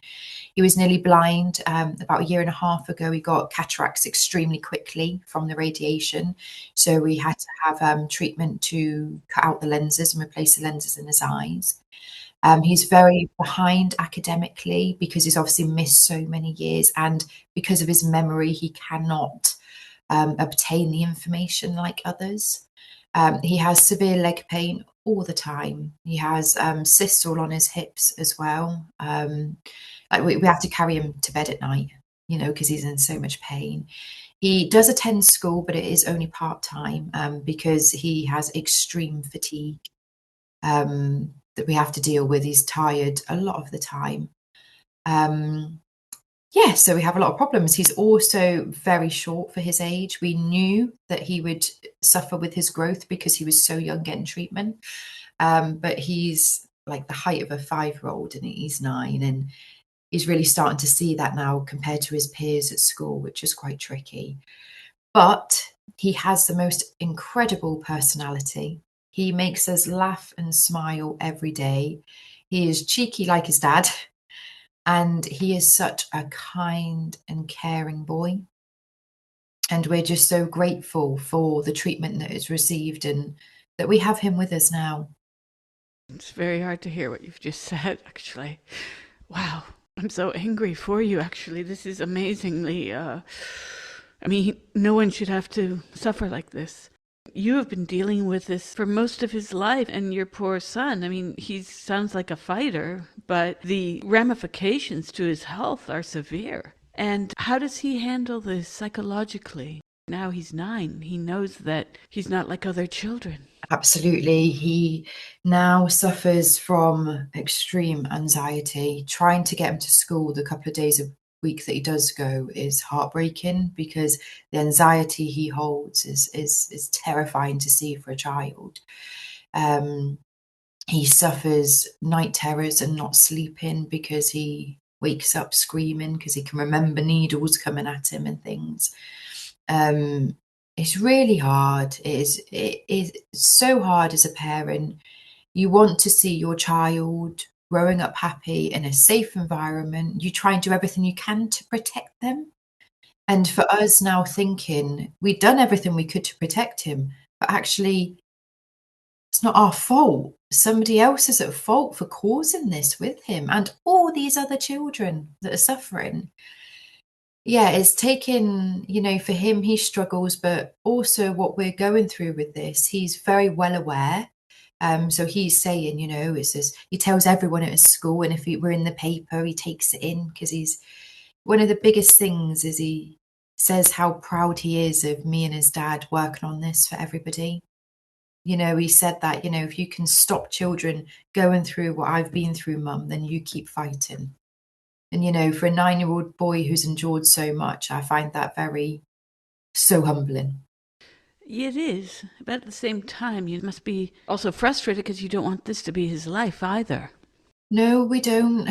He was nearly blind. About a year and a half ago, he got cataracts extremely quickly from the radiation. So we had to have treatment to cut out the lenses and replace the lenses in his eyes. He's very behind academically because he's obviously missed so many years, and because of his memory, he cannot obtain the information like others. He has severe leg pain all the time. He has cysts all on his hips as well. Like we have to carry him to bed at night, because he's in so much pain. He does attend school, but it is only part-time because he has extreme fatigue that we have to deal with. He's tired a lot of the time. So we have a lot of problems. He's also very short for his age. We knew that he would suffer with his growth because he was so young getting treatment. But he's like the height of a 5-year-old and he's 9. And he's really starting to see that now compared to his peers at school, which is quite tricky. But he has the most incredible personality. He makes us laugh and smile every day. He is cheeky like his dad. And he is such a kind and caring boy. And we're just so grateful for the treatment that he's received and that we have him with us now. It's very hard to hear what you've just said, actually. Wow. I'm so angry for you, actually. This is amazingly, no one should have to suffer like this. You have been dealing with this for most of his life, and your poor son, he sounds like a fighter, but the ramifications to his health are severe. And how does he handle this psychologically? Now he's 9. He knows that he's not like other children. Absolutely. He now suffers from extreme anxiety. Trying to get him to school the couple of days a week that he does go is heartbreaking because the anxiety he holds is terrifying to see for a child. He suffers night terrors and not sleeping because he wakes up screaming because he can remember needles coming at him and things. It's really hard. It is so hard as a parent. You want to see your child growing up happy in a safe environment. You try and do everything you can to protect them. And for us now thinking, we'd done everything we could to protect him, but actually it's not our fault. Somebody else is at fault for causing this with him and all these other children that are suffering. Yeah, it's taken, for him, he struggles, but also what we're going through with this, he's very well aware. So he's saying, he tells everyone at his school, and if we're in the paper, he takes it in because one of the biggest things is he says how proud he is of me and his dad working on this for everybody. He said that, if you can stop children going through what I've been through, Mum, then you keep fighting. And, for a 9-year-old boy who's endured so much, I find that so humbling. It is, but at the same time, you must be also frustrated because you don't want this to be his life either. No, we don't.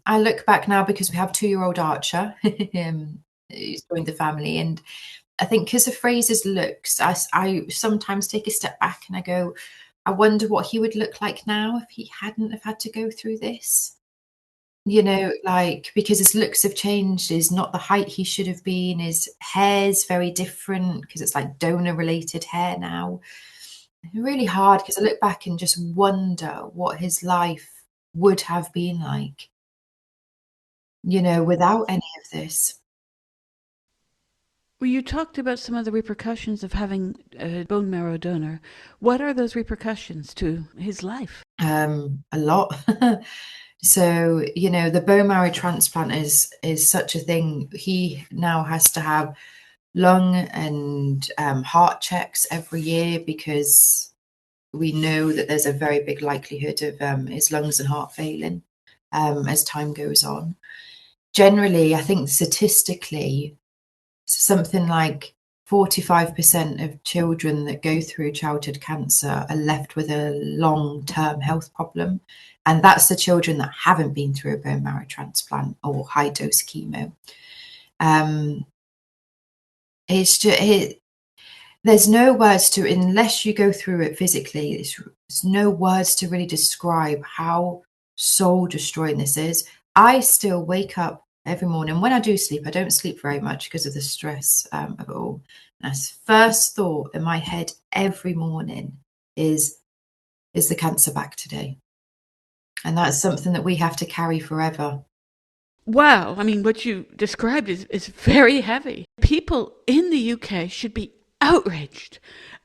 I look back now because we have 2-year-old Archer who's joined the family, and I think because of Fraser's looks, I sometimes take a step back and I go, I wonder what he would look like now if he hadn't have had to go through this. Like, because his looks have changed, is not the height he should have been, his hair's very different because it's like donor-related hair now. Really hard because I look back and just wonder what his life would have been like, without any of this. Well, you talked about some of the repercussions of having a bone marrow donor. What are those repercussions to his life? A lot. So, the bone marrow transplant is such a thing. He now has to have lung and heart checks every year because we know that there's a very big likelihood of his lungs and heart failing as time goes on. Generally, I think statistically, something like 45% of children that go through childhood cancer are left with a long-term health problem. And that's the children that haven't been through a bone marrow transplant or high-dose chemo. It's just, there's no words to, unless you go through it physically, there's no words to really describe how soul destroying this is. I still wake up every morning. When I do sleep, I don't sleep very much because of the stress of it all. And first thought in my head every morning is the cancer back today? And that's something that we have to carry forever. Wow, I mean, what you described is very heavy. People in the UK should be outraged.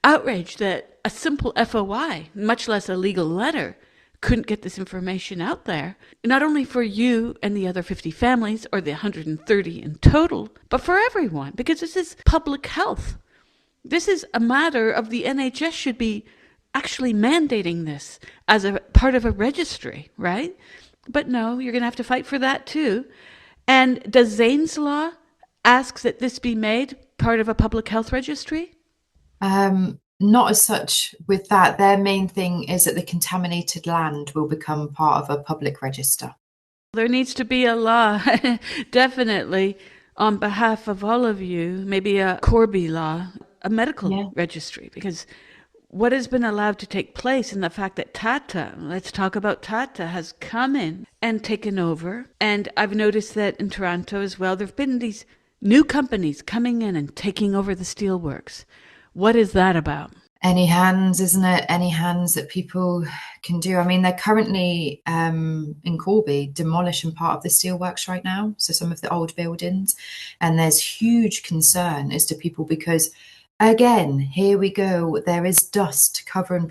Outraged that a simple FOI, much less a legal letter, couldn't get this information out there, not only for you and the other 50 families or the 130 in total, but for everyone, because this is public health. This is a matter of the NHS should be actually mandating this as a part of a registry, right? But no, you're going to have to fight for that too. And does Zane's Law ask that this be made part of a public health registry? Not as such with that. Their main thing is that the contaminated land will become part of a public register. There needs to be a law, definitely, on behalf of all of you, maybe a Corby law, a medical registry, because what has been allowed to take place in the fact that Tata, let's talk about Tata, has come in and taken over. And I've noticed that in Toronto as well, there have been these new companies coming in and taking over the steelworks. What is that about? Any hands, isn't it? Any hands that people can do. I mean, they're currently in Corby demolishing part of the steelworks right now, so some of the old buildings. And there's huge concern as to people because, again, here we go. There is dust covering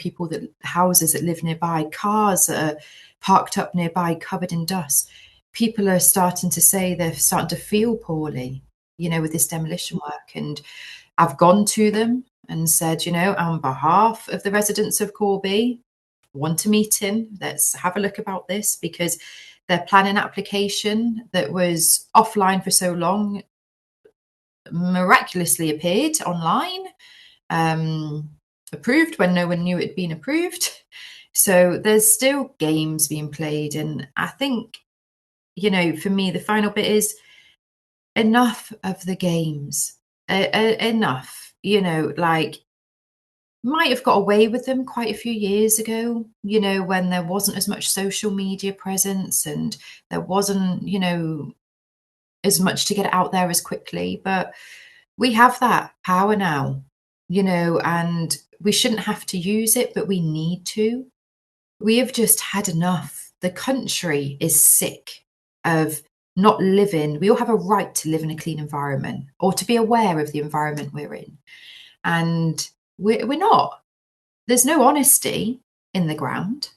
houses that live nearby, cars that are parked up nearby covered in dust. People are starting to say they're starting to feel poorly, with this demolition work. And I've gone to them and said, on behalf of the residents of Corby, want a meeting. Let's have a look about this because their planning application that was offline for so long miraculously appeared online, approved when no one knew it had been approved. So there's still games being played. And I think, for me, the final bit is enough of the games. Enough. Like, might have got away with them quite a few years ago, when there wasn't as much social media presence and there wasn't, as much to get it out there as quickly. But we have that power now, and we shouldn't have to use it, but we need to. We have just had enough. The country is sick of not living. We all have a right to live in a clean environment or to be aware of the environment we're in. And we're not. There's no honesty in the ground.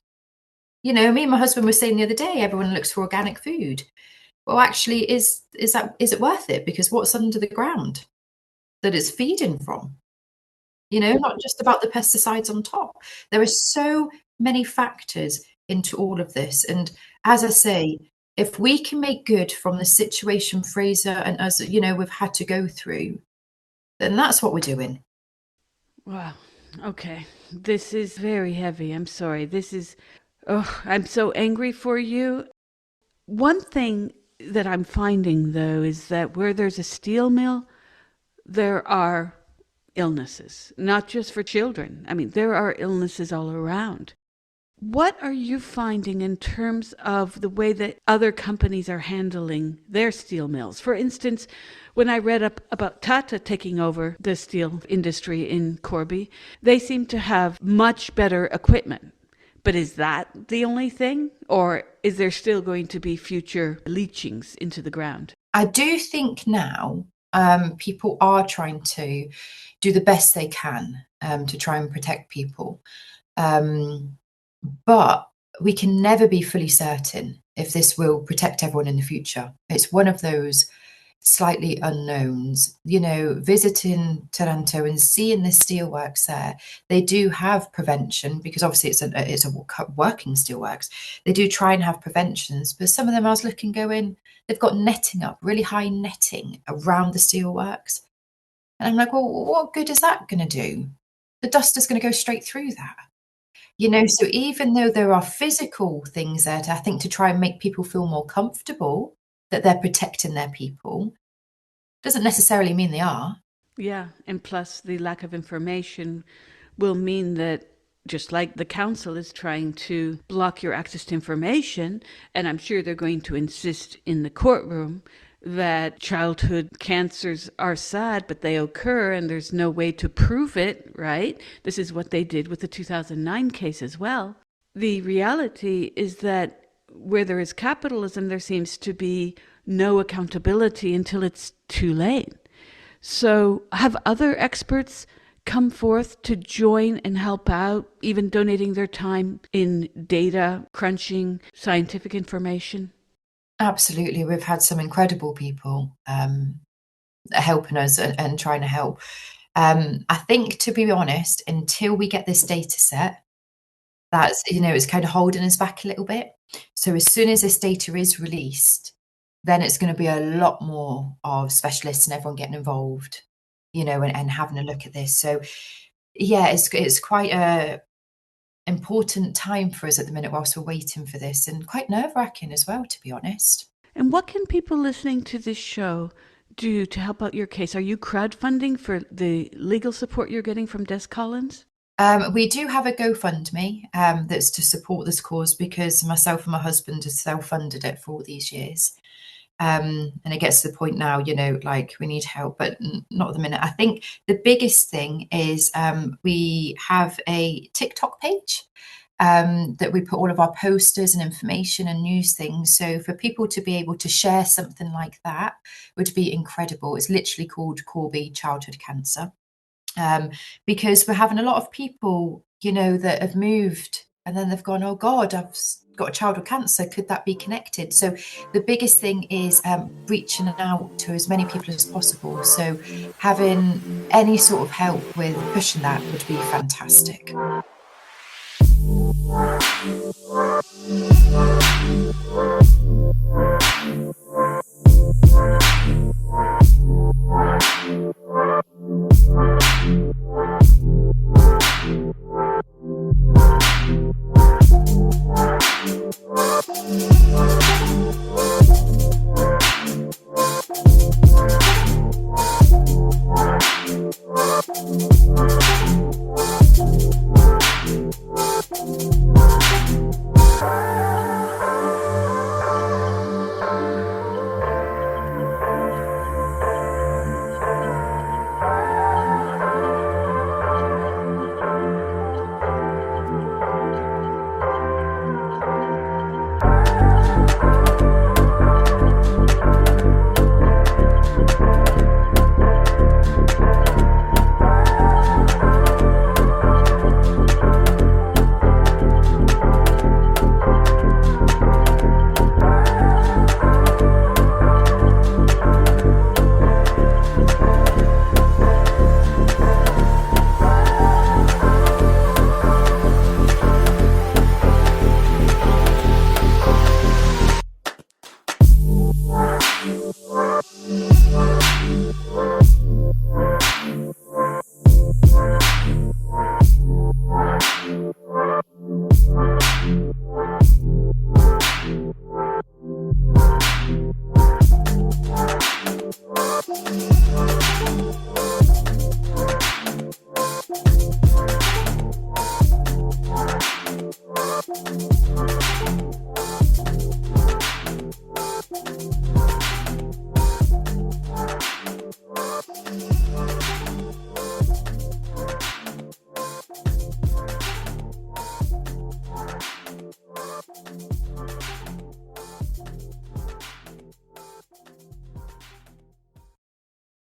Me and my husband were saying the other day, everyone looks for organic food. Well, actually, is it worth it? Because what's under the ground that it's feeding from? Not just about the pesticides on top. There are so many factors into all of this. And as I say, if we can make good from the situation Fraser and us, we've had to go through, then that's what we're doing. Wow. Okay. This is very heavy. I'm sorry. I'm so angry for you. One thing that I'm finding, though, is that where there's a steel mill, there are illnesses, not just for children. I mean, there are illnesses all around. What are you finding in terms of the way that other companies are handling their steel mills? For instance, when I read up about Tata taking over the steel industry in Corby, they seem to have much better equipment. But is that the only thing? Or is there still going to be future leachings into the ground? I do think now people are trying to do the best they can to try and protect people. But we can never be fully certain if this will protect everyone in the future. It's one of those slightly unknowns. Visiting Taranto and seeing the steelworks there, they do have prevention because obviously it's a working steelworks. They do try and have preventions, but some of them I was looking going, they've got netting up, really high netting around the steelworks. And I'm like, well, what good is that going to do? The dust is going to go straight through that. So even though there are physical things there I think to try and make people feel more comfortable that they're protecting their people, doesn't necessarily mean they are. Yeah, and plus the lack of information will mean that just like the council is trying to block your access to information, and I'm sure they're going to insist in the courtroom that childhood cancers are sad, but they occur and there's no way to prove it, right? This is what they did with the 2009 case as well. The reality is that where there is capitalism, there seems to be no accountability until it's too late. So have other experts come forth to join and help out, even donating their time in data crunching scientific information? Absolutely. We've had some incredible people helping us and trying to help. I think, to be honest, until we get this data set, that's, it's kind of holding us back a little bit. So as soon as this data is released, then it's going to be a lot more of specialists and everyone getting involved, and having a look at this. So yeah, it's quite a important time for us at the minute whilst we're waiting for this, and quite nerve-wracking as well, to be honest. And what can people listening to this show do to help out your case? Are you crowdfunding for the legal support you're getting from Des Collins? We do have a GoFundMe that's to support this cause because myself and my husband have self-funded it for all these years. And it gets to the point now, like we need help, but not at the minute. I think the biggest thing is we have a TikTok page that we put all of our posters and information and news things. So for people to be able to share something like that would be incredible. It's literally called Corby Childhood Cancer. Because we're having a lot of people, that have moved and then they've gone, oh God, I've got a child with cancer. Could that be connected? So the biggest thing is reaching out to as many people as possible. So having any sort of help with pushing that would be fantastic.